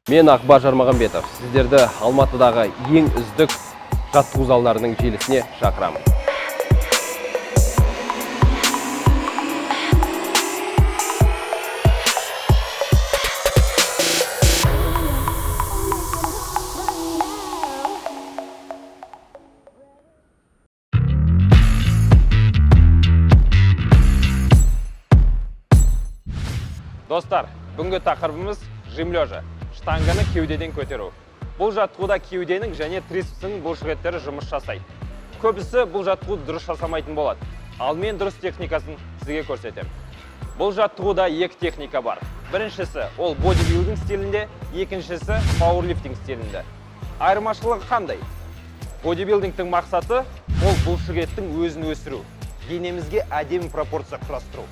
Мен Ақбар Жармағанбетов. Сіздерді Алматыдағы ең үздік жаттығу залдарының желісіне шақырамын. Достар, бүгінгі тақырыбымыз жим лежа, штанганы кеудеден көтеру. Бұл жаттығуда кеуденің және трицепсінің бұлшықеттері жұмыс жасайды. Көбісі бұл жаттығуды дұрыс жасамайтын болады. Ал мен дұрыс техникасын сізге көрсетемін. Бұл жаттығуда екі техника бар. Біріншісі ол бодибилдинг стилінде, екіншісі пауэрлифтинг стилінде. Айырмашылығы қандай? Бодибилдингтің мақсаты ол бұлшықеттің өзін өсіру, денемізге әдемі пропорция құрастыру.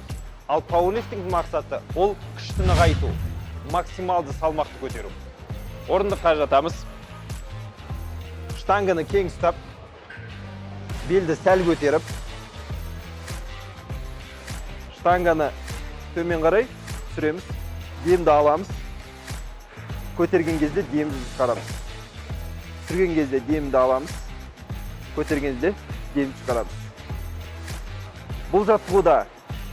Ал пауэрлифтинг мақсаты ол күшті нығайту, максималды салмақты көтеру. Орындыққа жатамыз. Штанганы кең ұстап, белді сәл көтеріп, штанганы төмен қарай түсіреміз, демді аламыз. Көтерген кезде демді шығарамыз. Түсірген кезде демді аламыз. Көтерген кезде демді шығарамыз. Бұл жаттығуда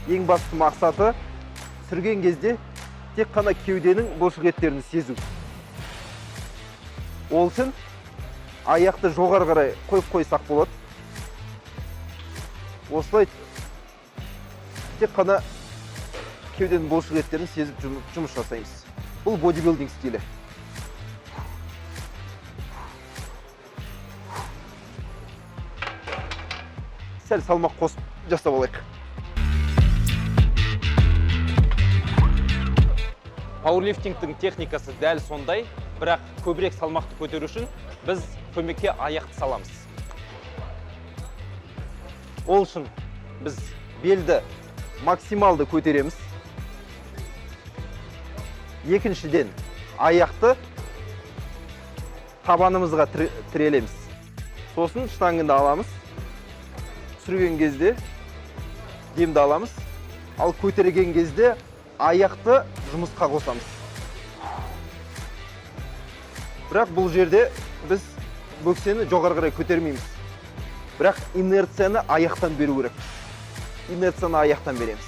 ең басты мақсаты түсірген кезде тек қана кеуденің бұлшықеттерін сезу. Ол үшін аяқты жоғары қарай қойып қойсақ болады. Осылай тек қана кеуденің бұлшықеттерін сезіп жұмыс жасаймыз. Бұл бодибилдинг стилі. Сәл салмақ қосып жасап алайық. Пауэрлифтингтің техникасы дәл сондай, бірақ көбірек салмақты көтеру үшін біз көмекке аяқты саламыз. Ол үшін біз белді максималды көтереміз. Екіншіден аяқты табанымызға тірелеміз. Сосын штангынды аламыз. Түсірген кезде демді аламыз. Ал көтерген кезде аяқты жұмысқа қосамыз. Бірақ бұл жерде біз бөксені жоғары қарай көтермейміз. Бірақ инерцияны аяқтан беру керек. Инерцияны аяқтан береміз.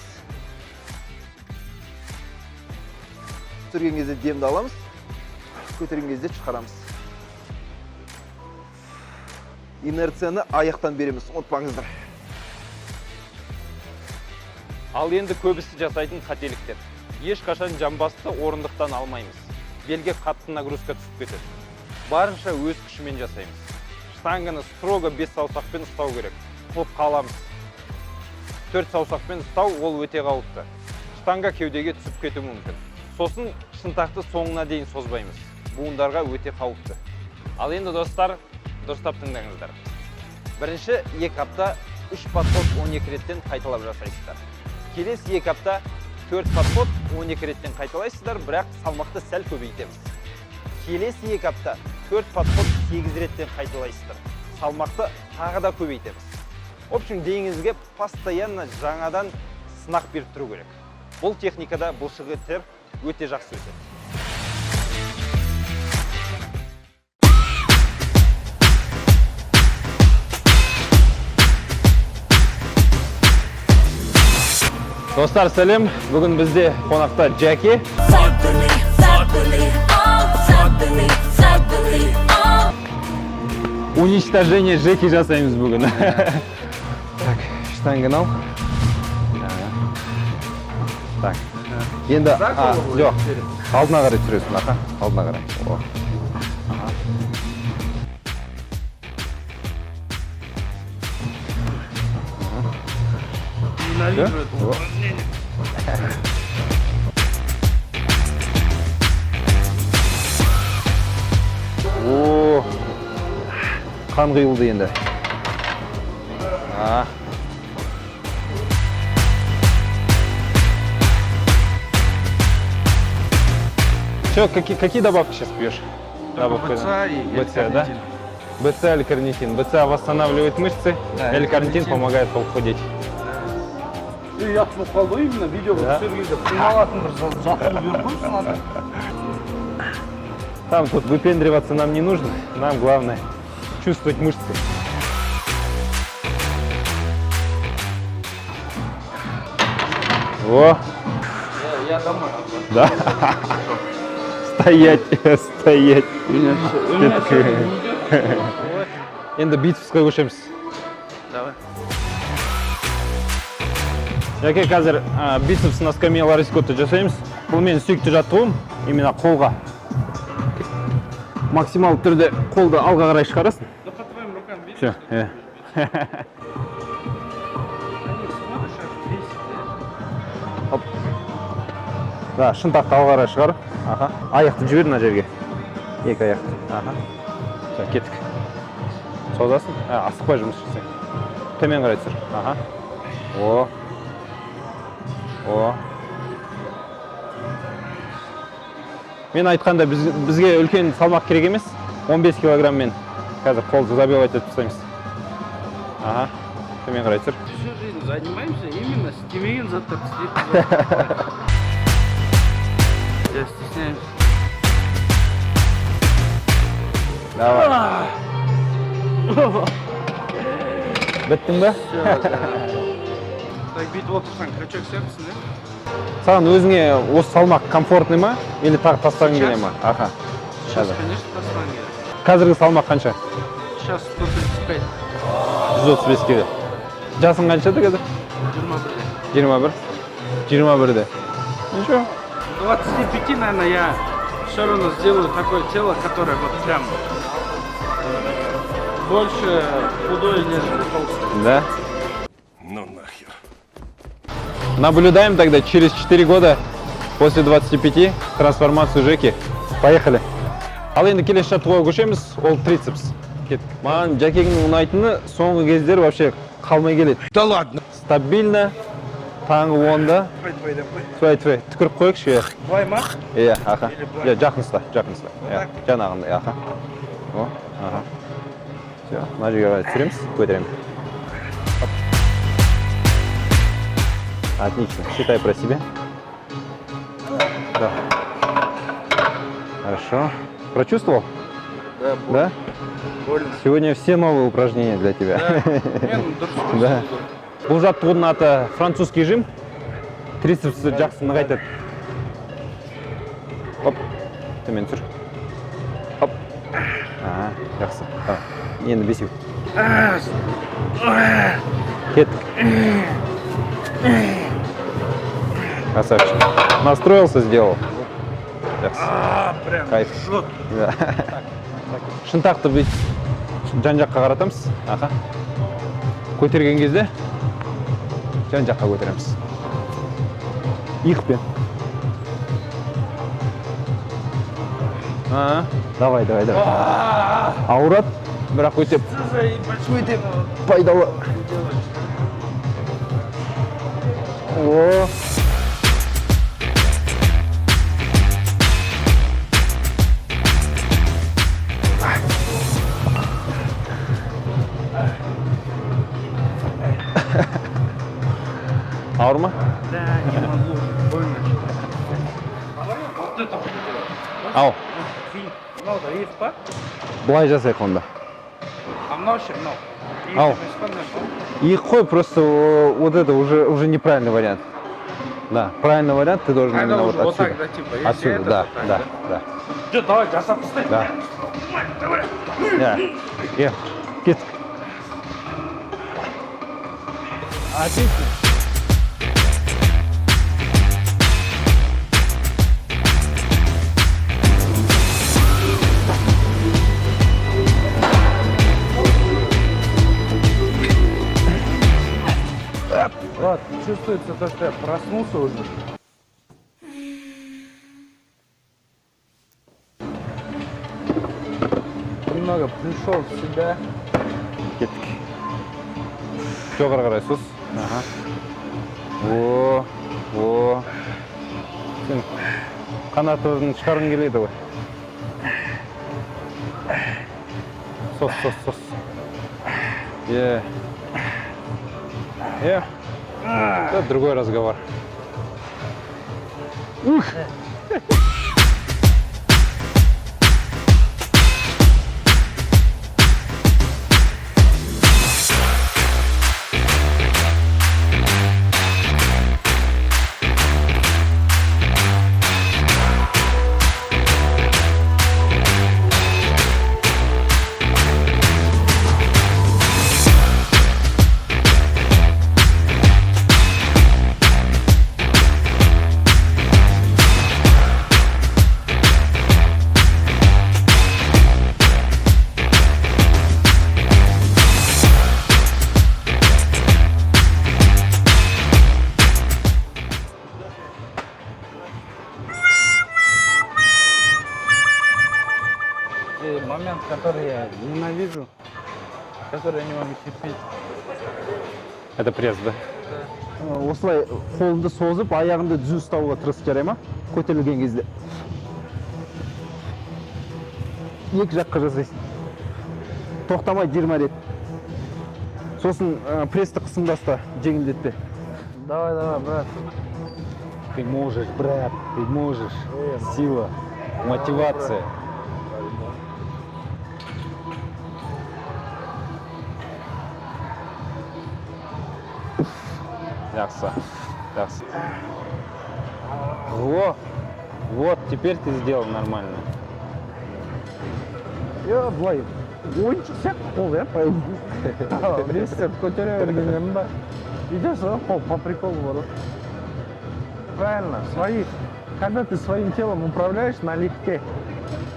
Түсірген кезде демді аламыз. Көтерген кезде шығарамыз. Инерцияны аяқтан береміз. Ұмытпаңыздар. Ал енді көбісі жасайтын қателіктер. Ешқашан жамбасты орындықтан алмаймыз. Белге қатты нагрузка түсіп кетеді. Барынша өз күшімен жасаймыз. Штанганы строго 5 саусақпен ұстау керек. Құлып қаламыз. 4 саусақпен ұстау ол өте қауіпті. Штанга кеудеге түсіп кетуі мүмкін. Сосын шынтақты соңына дейін созбаймыз. Буындарға өте қауіпті. Ал енді достар, дұрыстап тыңдаңыздар. Бірінші 2 апта 3 подход 12 реттен қайталап жасайсыздар. Келесі 2 апта 4 подход 12 реттен қайталайсыздар, бірақ салмақты сәл көбейтеміз. Келесі 2 апта 4 подход 8 реттен қайталайсыздар. Салмақты тағы да көбейтеміз. В общем, денеңізге постоянно жаңадан сынақ беріп тұру керек. Бұл техникада бұлшықеттер өте жақсы өседі. Достар, сәлем. Бүгін бізде қонақта Джеки. Уничтожение Джеки жасаймыз бүгін. Так, штангын ал. Так. Енді, жоқ, алдына қарай түресің, ақа. Алдына қарай. О, қан құйылды енді. Что, какие добавки сейчас пьешь? БЦА и БЦА, да? БЦА или карнитин. БЦА восстанавливает мышцы, да, или карнитин помогает похудеть. Ұятсынып қалды именно видеоға түсіргенде қиналатын бір жаттығу беріп қойсын аты. Там тут выпендриваться нам не нужно. Нам главное чувствовать мышцы. О! Я домой. Да. Стоять, стоять. У меня сегодня не идет. Енді бицепсқа көшеміз. Давай. Яке қазір бицепс на скамьялар скотты жасаймыз. Бұл менің сүйікті жаттығуым, именно қолға. Максимал түрде қолды алға қарай шығарасың. Да по твоим рукам видишь? Все. Они смотришь, аж весит. Оп. Да, шынтақты алға қарай шығар. Аха. Аяқты жібер мына жерге. Екі аяқты. Аха. Все, кеттік. Созасын. Асықпай жұмыс жасайын. Төмен қарай түсір. Аха. О. О. Мен айтқанда бізге үлкен салмақ керек емес. 15 килограмммен қазір қолды забивать етіп тастаймыз. Аха. Төмен қарай түсір. Всю жизнь занимаемся именно стимейн заттар істейді. Я стесняюсь. Давай. Біттің бе? Так бүйтіп отырсаң крючок сияқтысың, да? Саған өзіңе осы салмақ комфортный ма? Или тағы тастағың келе ма? Аха. Сейчас, конечно, тастаған керек. Қазіргі салмақ қанша? Сейчас 135. 135 келі. Жасың қаншада қазір? 21. 21? 21-де. Ничего. 25, наверное, я все равно сделаю такое тело, которое вот прям больше худое, нежели толстое. Да? Ну нахер. Наблюдаем тогда через 4 года после 25 трансформацию Жеки. Поехали. Ал енді келесі жаттығуға көшеміз, ол трицепс. Кеттік. Маған Жакеңнің ұнайтыны соңғы кездері вообще қалмай келеді. Да ладно. Стабильно, таңғы 10-да. Твай, түкіріп қойықшы. Былай ма? Иә, аха. Жақын ұста. Жанағындай, аха. О, аха. Все, мына жерге қарай түсіреміз, көтереміз. Отлично, считай про себя. Да. Хорошо. Прочувствовал? Да, Да? больно. Сегодня все новые упражнения для тебя. Да. Бұл жаттығудың аты французский жим. Трицепсті жақсы нығайтады. Оп, төмен түсір. Оп. Жақсы. Енді бесеу. Кеттік. Красавчик. Настроился, сделал. Прям Кайф. жжет. Да. Шынтақты бүйтіп жан-жаққа қаратамыз. Аха. Көтерген кезде жан-жаққа көтереміз. Иықпен. Давай. Ауырады, бірақ өте пайдалы. О. Ауыр ма? Да, не могу. Больно. Вот это. Ау, Мынау да иық па? былай жасайық онда. А мынау ше, мынау. Ау. Иық емес қандай па? Иық қой, просто вот это уже неправильный вариант. Да, правильный вариант ты должен Когда именно уже вот вот так, отсюда. да, типа, если Отсюда, это, да, то так, да. Что, давай, жасап тастайық. Да. Кеттік. Отлично. Вот, чувствуется то, что я проснулся уже. Немного пришел в себя. Кеттік. Жоғары қарай сос. Аха. О. Сен қанатын шығарғың келеді ғой. Сос. Это другой разговор. Знаете, момент, который я ненавижу, который я не могу терпеть. Это пресс, да? Осылай қолыңды созып, аяғыңды түзу ұстауға тырыс, жарай ма? Көтерілген кезде. Екі жаққа жасайсың. Тоқтамай 20 рет. Сосын престі қысымдаста, жеңілдетпе. Давай, брат. Ты можешь, брат, ты можешь. Сила, мотивация. Жақсы, жақсы. Вот, теперь ты сделал нормально. Я былай ойыншық сияқты қол, я, по идее. Вестерді көтере бергеннен ба. Идешь, қол по приколу бар. Правильно, когда ты своим телом управляешь налегке,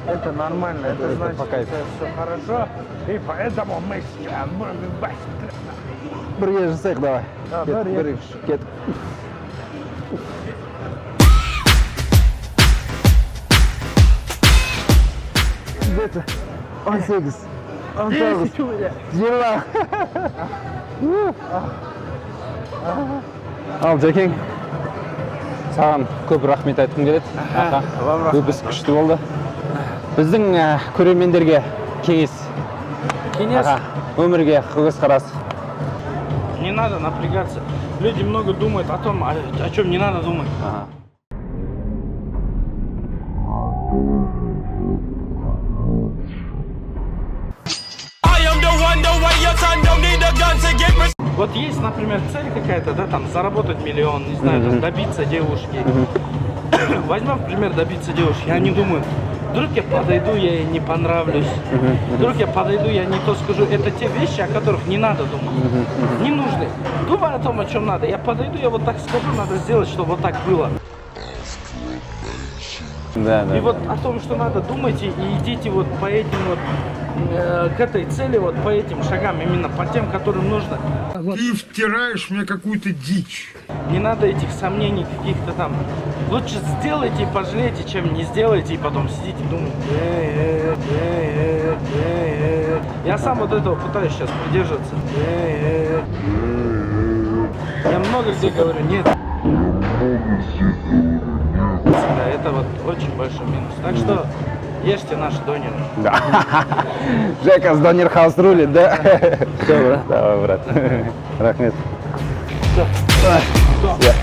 это нормально, это значит, по кайфу. это все хорошо, и поэтому мы сейчас будем быстро. Бірге жасайық, давай. Бір, кет. Где-то 18, 19, 20. Ал, Жакең, саған көп рахмет айтқым келеді. Көбісі күшті болды. Біздің көрермендерге кеңес. Өмірге көзқарас. Не надо напрягаться. Люди много думают о том, о чем не надо думать. Вот есть, например, цель какая-то, да, там, заработать миллион, не знаю, там, добиться девушки. Возьмем, например, добиться девушки. Я не думаю, вдруг я подойду, я ей не понравлюсь. Вдруг я подойду, я не то скажу. Это те вещи, о которых не надо думать. Не нужны. Думай о том, о чем надо. Я подойду, я вот так скажу, надо сделать, чтобы вот так было. Да. И вот о том, что надо, думайте и идите вот по этим вот, к этой цели, вот по этим шагам, именно по тем, которым нужно. Ты втираешь мне какую-то дичь. Не надо этих сомнений каких-то там. Лучше сделайте и пожалейте, чем не сделайте и потом сидите и думаете. Я сам вот этого пытаюсь сейчас придерживаться. Я много где говорю, нет. Да, это вот очень большой минус. Так что ешьте наши донеры. Да. Жека с Донер Хаус рулит, да? Все, брат. Давай, брат. Рахмет. Да.